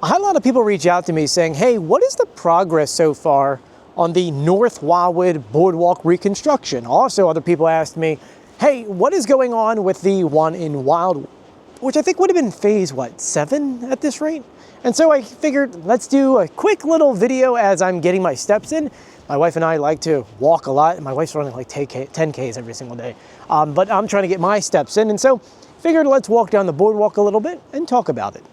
I had a lot of people reach out to me saying, hey, what is the progress so far on the North Wildwood Boardwalk Reconstruction? Also, other people asked me, hey, what is going on with the one in Wildwood? Which I think would have been phase, 7 at this rate? And so I figured, let's do a quick little video as I'm getting my steps in. My wife and I like to walk a lot, and my wife's running like 10Ks every single day. But I'm trying to get my steps in, and so figured let's walk down the boardwalk a little bit and talk about it.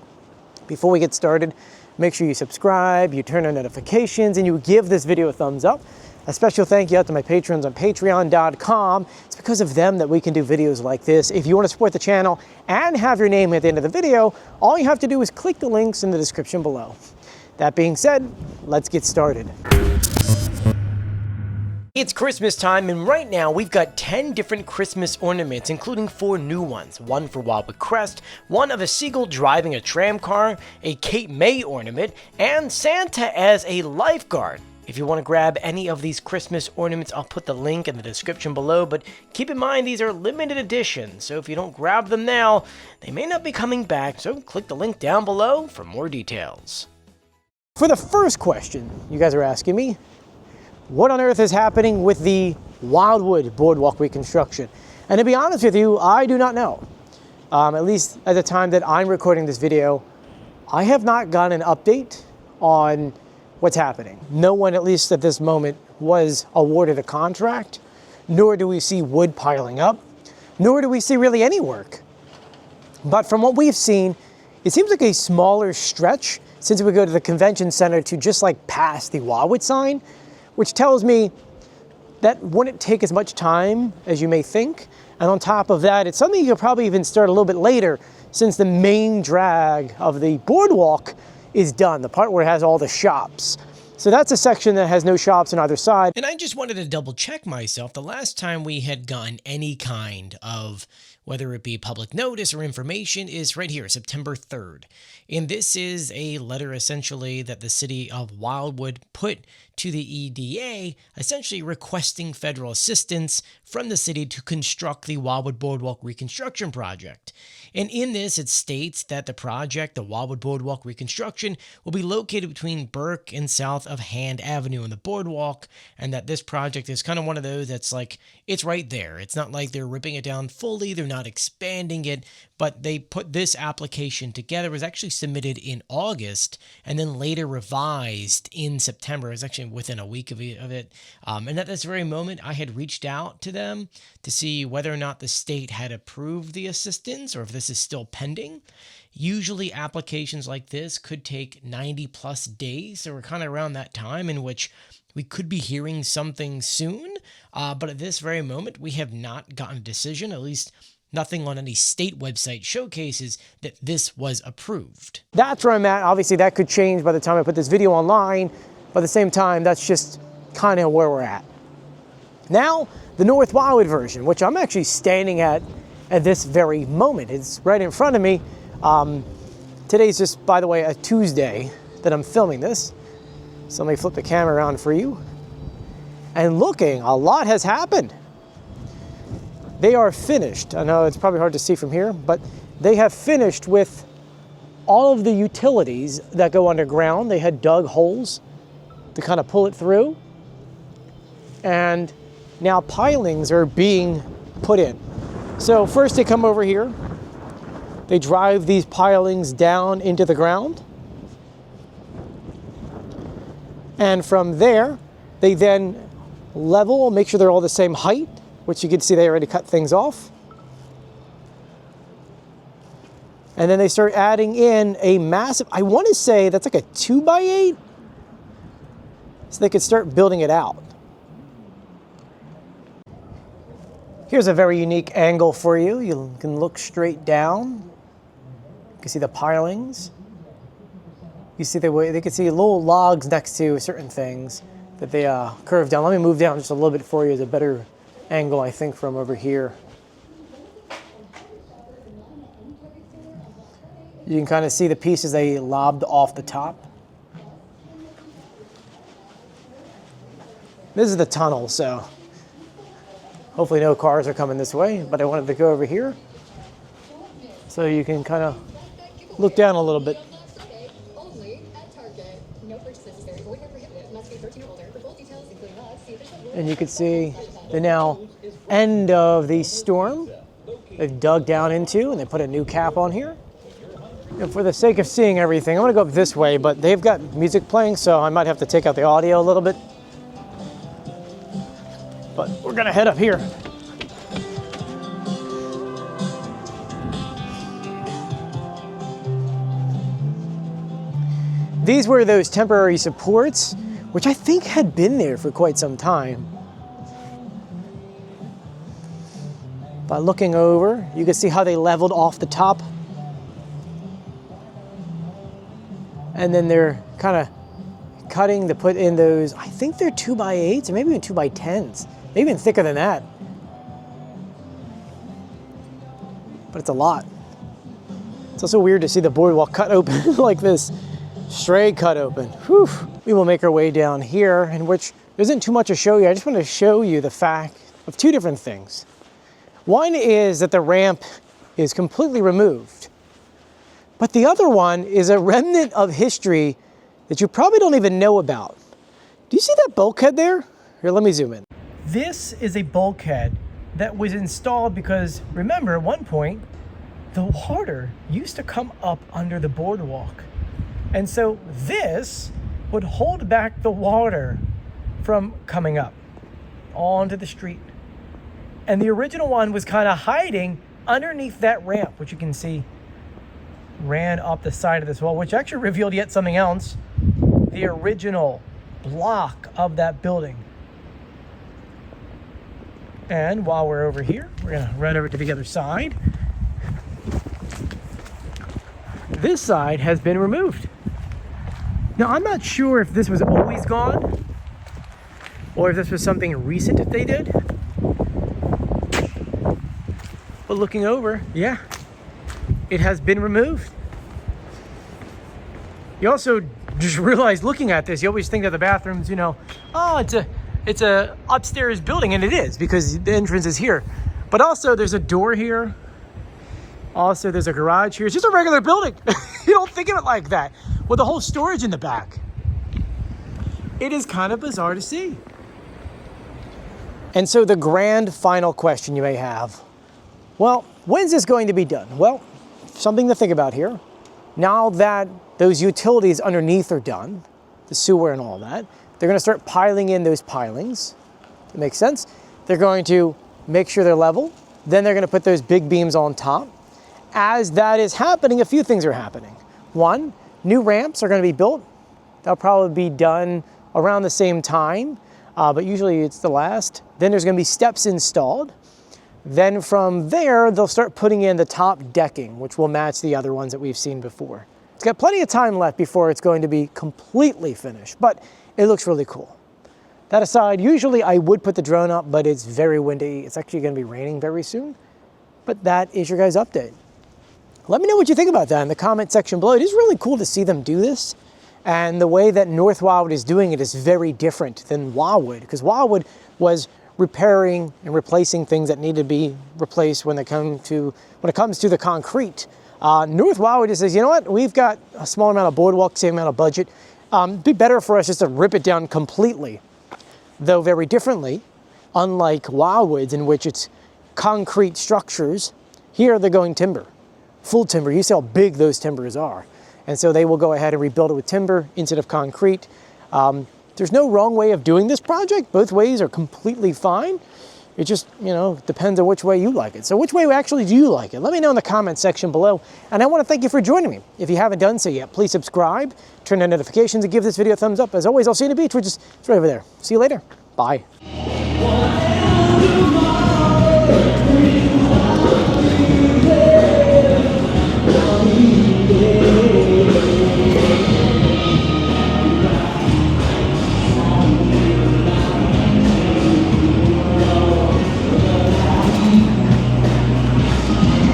Before we get started, make sure you subscribe, you turn on notifications, and you give this video a thumbs up. A special thank you out to my patrons on patreon.com. It's because of them that we can do videos like this. If you want to support the channel and have your name at the end of the video, all you have to do is click the links in the description below. That being said, let's get started. It's Christmas time, and right now we've got 10 different Christmas ornaments, including 4 new ones. One for Wildwood Crest, one of a seagull driving a tram car, a Cape May ornament, and Santa as a lifeguard. If you want to grab any of these Christmas ornaments, I'll put the link in the description below, but keep in mind these are limited editions, so if you don't grab them now, they may not be coming back, so click the link down below for more details. For the first question you guys are asking me, what on earth is happening with the Wildwood Boardwalk Reconstruction? And to be honest with you, I do not know. At least at the time that I'm recording this video, I have not gotten an update on what's happening. No one, at least at this moment, was awarded a contract, nor do we see wood piling up, nor do we see really any work. But from what we've seen, it seems like a smaller stretch since we go to the convention center to just like past the Wildwood sign, which tells me that wouldn't take as much time as you may think. And on top of that, it's something you'll probably even start a little bit later since the main drag of the boardwalk is done, the part where it has all the shops. So that's a section that has no shops on either side. And I just wanted to double check myself. The last time we had gotten any kind of, whether it be public notice or information, is right here, September 3rd. And this is a letter essentially that the city of Wildwood put to the EDA, essentially requesting federal assistance from the city to construct the Wildwood Boardwalk Reconstruction project. And in this, it states that the project, the Wildwood Boardwalk Reconstruction, will be located between Burke and south of Hand Avenue on the boardwalk, and that this project is kind of one of those that's like, it's right there. It's not like they're ripping it down fully, they're not expanding it, but they put this application together. It was actually submitted in August and then later revised in September. It was actually within a week of it. And at this very moment, I had reached out to them to see whether or not the state had approved the assistance or if this is still pending. Usually applications like this could take 90 plus days. So we're kind of around that time in which we could be hearing something soon. But at this very moment, we have not gotten a decision, at least nothing on any state website showcases that this was approved. That's where I'm at. Obviously, that could change by the time I put this video online. But at the same time, that's just kind of where we're at. Now, the North Wildwood version, which I'm actually standing at this very moment. It's right in front of me. Today's just, by the way, a Tuesday that I'm filming this. So let me flip the camera around for you. And looking, a lot has happened. They are finished. I know it's probably hard to see from here, but they have finished with all of the utilities that go underground. They had dug holes to kind of pull it through. And now pilings are being put in. So first they come over here. They drive these pilings down into the ground. And from there, they then level, make sure they're all the same height, which you can see they already cut things off. And then they start adding in a massive, I want to say that's like a 2x8. So they could start building it out. Here's a very unique angle for you. You can look straight down. You can see the pilings. You see the way they can see little logs next to certain things that they curve down. Let me move down just a little bit for you as a better angle, I think, from over here. You can kind of see the pieces they lobbed off the top. This is the tunnel, so hopefully no cars are coming this way, but I wanted to go over here so you can kind of look down a little bit. And you can see the now end of the storm they've dug down into, and they put a new cap on here. And for the sake of seeing everything, I'm gonna go up this way, but they've got music playing, so I might have to take out the audio a little bit. But we're gonna head up here. These were those temporary supports, which I think had been there for quite some time. By looking over, you can see how they leveled off the top. And then they're kind of cutting to put in those, I think they're 2x8s, or maybe even 2x10s. Maybe even thicker than that. But it's a lot. It's also weird to see the boardwalk cut open like this. Straight cut open. Whew. We will make our way down here, in which there isn't too much to show you. I just want to show you the fact of two different things. One is that the ramp is completely removed. But the other one is a remnant of history that you probably don't even know about. Do you see that bulkhead there? Here, let me zoom in. This is a bulkhead that was installed because, remember, at one point, the water used to come up under the boardwalk. And so this would hold back the water from coming up onto the street. And the original one was kind of hiding underneath that ramp, which you can see ran up the side of this wall, which actually revealed yet something else. The original block of that building. And while we're over here, we're gonna run over to the other side. This side has been removed. Now, I'm not sure if this was always gone or if this was something recent that they did. But looking over, yeah, it has been removed. You also just realize looking at this, you always think that the bathrooms, you know, oh, it's a upstairs building, and it is because the entrance is here. But also there's a door here. Also, there's a garage here. It's just a regular building. You don't think of it like that, with the whole storage in the back. It is kind of bizarre to see. And so the grand final question you may have, well, when's this going to be done? Well, something to think about here. Now that those utilities underneath are done, the sewer and all that, they're going to start piling in those pilings. That makes sense. They're going to make sure they're level. Then they're going to put those big beams on top. As that is happening, a few things are happening. One, new ramps are going to be built. That'll probably be done around the same time, but usually it's the last. Then there's going to be steps installed. Then from there, they'll start putting in the top decking, which will match the other ones that we've seen before. It's got plenty of time left before it's going to be completely finished, but it looks really cool. That aside, usually I would put the drone up, but it's very windy. It's actually going to be raining very soon. But that is your guys' update. Let me know what you think about that in the comment section below. It is really cool to see them do this. And the way that North Wildwood is doing it is very different than Wildwood, because Wildwood was repairing and replacing things that need to be replaced when it comes to the concrete. North Wildwood just says, you know what, we've got a small amount of boardwalk, same amount of budget. It'd be better for us just to rip it down completely, though very differently, unlike Wildwood's, in which it's concrete structures. Here they're going timber, full timber. You see how big those timbers are. And so they will go ahead and rebuild it with timber instead of concrete. There's no wrong way of doing this project. Both ways are completely fine. It just, you know, depends on which way you like it. So which way actually do you like it? Let me know in the comment section below. And I want to thank you for joining me. If you haven't done so yet, please subscribe, turn on notifications, and give this video a thumbs up. As always, I'll see you on the beach, which is right over there. See you later. Bye.